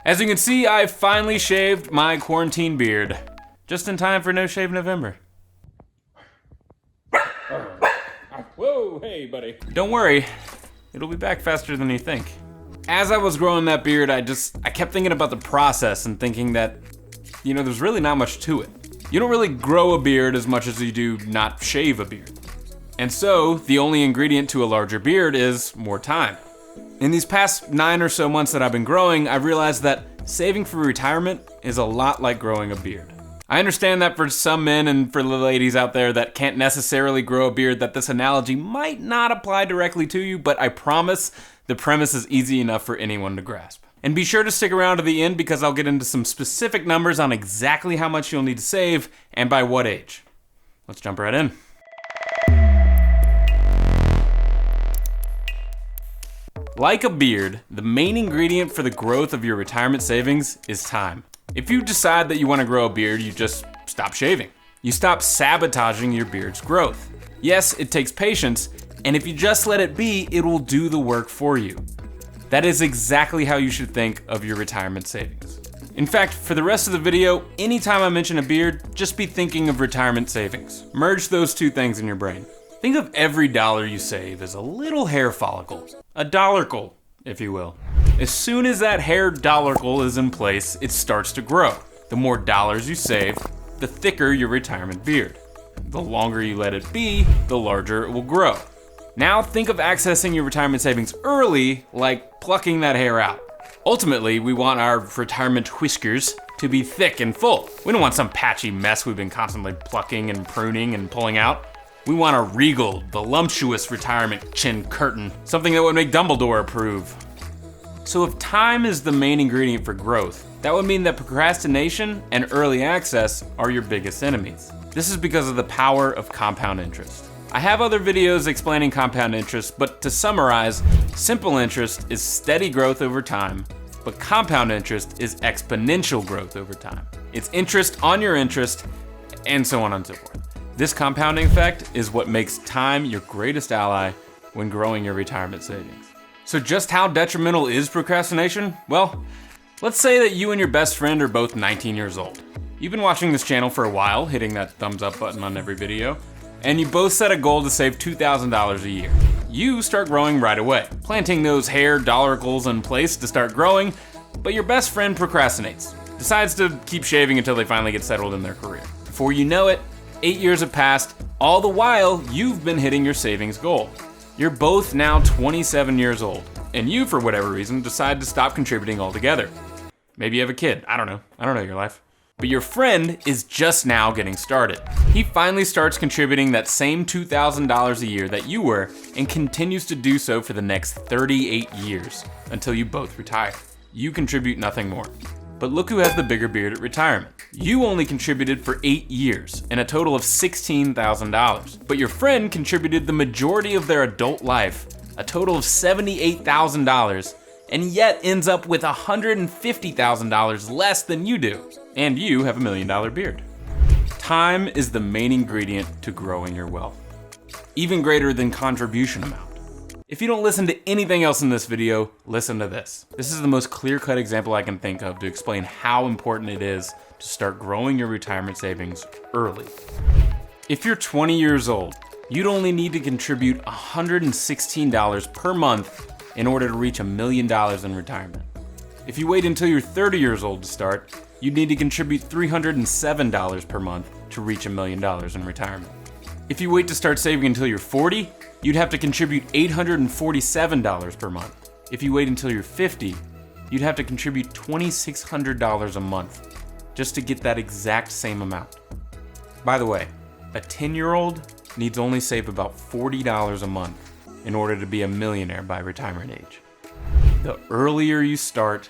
As you can see, I finally shaved my quarantine beard. Just in time for No Shave November. Whoa, hey buddy. Don't worry, it'll be back faster than you think. As I was growing that beard, I kept thinking about the process and thinking that, there's really not much to it. You don't really grow a beard as much as you do not shave a beard. And so, the only ingredient to a larger beard is more time. In these past 9 or so months that I've been growing, I've realized that saving for retirement is a lot like growing a beard. I understand that for some men and for the ladies out there that can't necessarily grow a beard, that this analogy might not apply directly to you, but I promise the premise is easy enough for anyone to grasp. And be sure to stick around to the end because I'll get into some specific numbers on exactly how much you'll need to save and by what age. Let's jump right in. Like a beard, the main ingredient for the growth of your retirement savings is time. If you decide that you want to grow a beard, you just stop shaving. You stop sabotaging your beard's growth. Yes, it takes patience, and if you just let it be, it will do the work for you. That is exactly how you should think of your retirement savings. In fact, for the rest of the video, anytime I mention a beard, just be thinking of retirement savings. Merge those two things in your brain. Think of every dollar you save as a little hair follicle, a dollarcle, if you will. As soon as that hair dollarcle is in place, it starts to grow. The more dollars you save, the thicker your retirement beard. The longer you let it be, the larger it will grow. Now think of accessing your retirement savings early, like plucking that hair out. Ultimately, we want our retirement whiskers to be thick and full. We don't want some patchy mess we've been constantly plucking and pruning and pulling out. We want a regal, voluptuous retirement chin curtain, something that would make Dumbledore approve. So if time is the main ingredient for growth, that would mean that procrastination and early access are your biggest enemies. This is because of the power of compound interest. I have other videos explaining compound interest, but to summarize, simple interest is steady growth over time, but compound interest is exponential growth over time. It's interest on your interest, and so on and so forth. This compounding effect is what makes time your greatest ally when growing your retirement savings. So just how detrimental is procrastination? Well, let's say that you and your best friend are both 19 years old. You've been watching this channel for a while, hitting that thumbs up button on every video, and you both set a goal to save $2,000 a year. You start growing right away, planting those hair dollaricles in place to start growing, but your best friend procrastinates, decides to keep shaving until they finally get settled in their career. Before you know it, 8 years have passed, all the while you've been hitting your savings goal. You're both now 27 years old, and you, for whatever reason, decide to stop contributing altogether. Maybe you have a kid, I don't know your life. But your friend is just now getting started. He finally starts contributing that same $2,000 a year that you were, and continues to do so for the next 38 years, until you both retire. You contribute nothing more. But look who has the bigger beard at retirement. You only contributed for 8 years, and a total of $16,000. But your friend contributed the majority of their adult life, a total of $78,000, and yet ends up with $150,000 less than you do. And you have $1 million beard. Time is the main ingredient to growing your wealth, even greater than contribution amount. If you don't listen to anything else in this video, listen to this. This is the most clear-cut example I can think of to explain how important it is to start growing your retirement savings early. If you're 20 years old, you'd only need to contribute $116 per month in order to reach $1 million in retirement. If you wait until you're 30 years old to start, you'd need to contribute $307 per month to reach $1 million in retirement. If you wait to start saving until you're 40, you'd have to contribute $847 per month. If you wait until you're 50, you'd have to contribute $2,600 a month just to get that exact same amount. By the way, a 10-year-old needs only save about $40 a month in order to be a millionaire by retirement age. The earlier you start,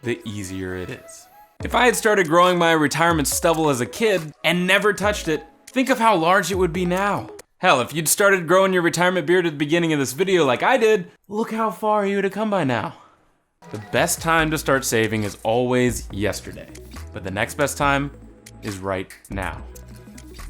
the easier it is. If I had started growing my retirement stubble as a kid and never touched it, think of how large it would be now. Hell, if you'd started growing your retirement beard at the beginning of this video like I did, look how far you would have come by now. The best time to start saving is always yesterday, but the next best time is right now.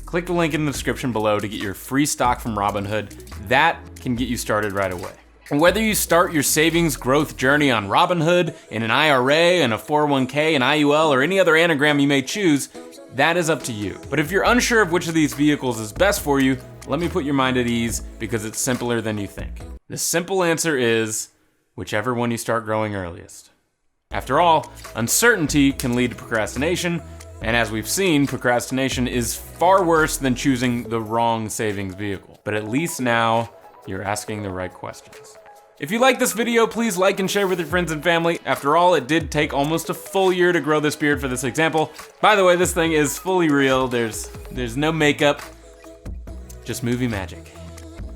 Click the link in the description below to get your free stock from Robinhood. That can get you started right away. And whether you start your savings growth journey on Robinhood, in an IRA, in a 401k, an IUL, or any other anagram you may choose, that is up to you. But if you're unsure of which of these vehicles is best for you, let me put your mind at ease because it's simpler than you think. The simple answer is whichever one you start growing earliest. After all, uncertainty can lead to procrastination, and as we've seen, procrastination is far worse than choosing the wrong savings vehicle. But at least now, you're asking the right questions. If you like this video, please like and share with your friends and family. After all, it did take almost a full year to grow this beard for this example. By the way, this thing is fully real. There's no makeup, just movie magic.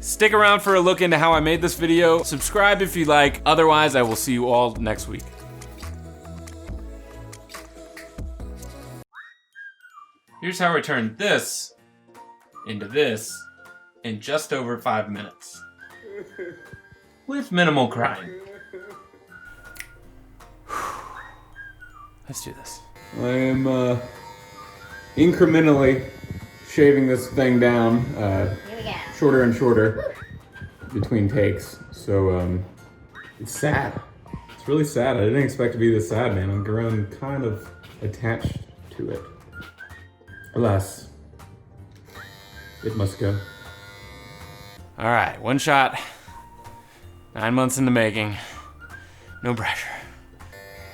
Stick around for a look into how I made this video. Subscribe if you like. Otherwise, I will see you all next week. Here's how I turned this into this in just over 5 minutes. With minimal crying. Let's do this. I am incrementally shaving this thing down, shorter and shorter between takes. So it's sad. It's really sad. I didn't expect to be this sad, man. I'm grown kind of attached to it. Alas, it must go. All right, one shot. 9 months in the making. No pressure. I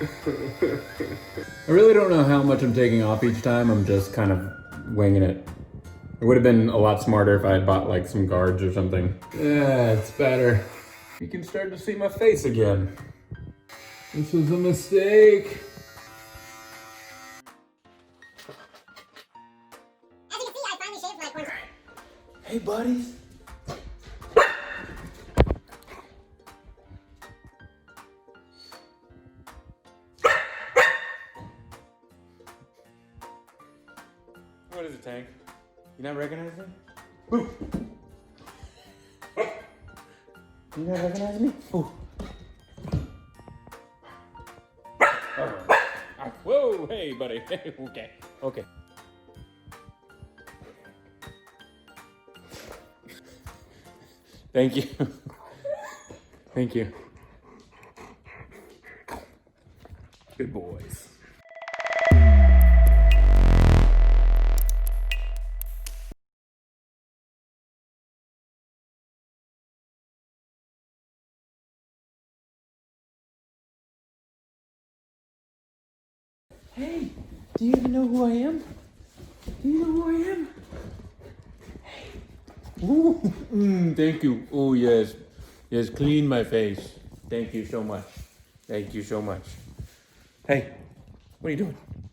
really don't know how much I'm taking off each time. I'm just kind of winging it. It would have been a lot smarter if I had bought like some guards or something. Yeah, it's better. You can start to see my face again. This was a mistake. As you can see, I finally shaved my corners. Hey, buddies. What is it, Tank? You not recognize me? Ooh. You not recognize me? Ooh. Whoa, hey, buddy. Okay, okay. Thank you. Thank you. Good boys. Hey, do you even know who I am? Do you know who I am? Hey. Ooh, thank you. Oh, yes. Yes, clean my face. Thank you so much. Thank you so much. Hey, what are you doing?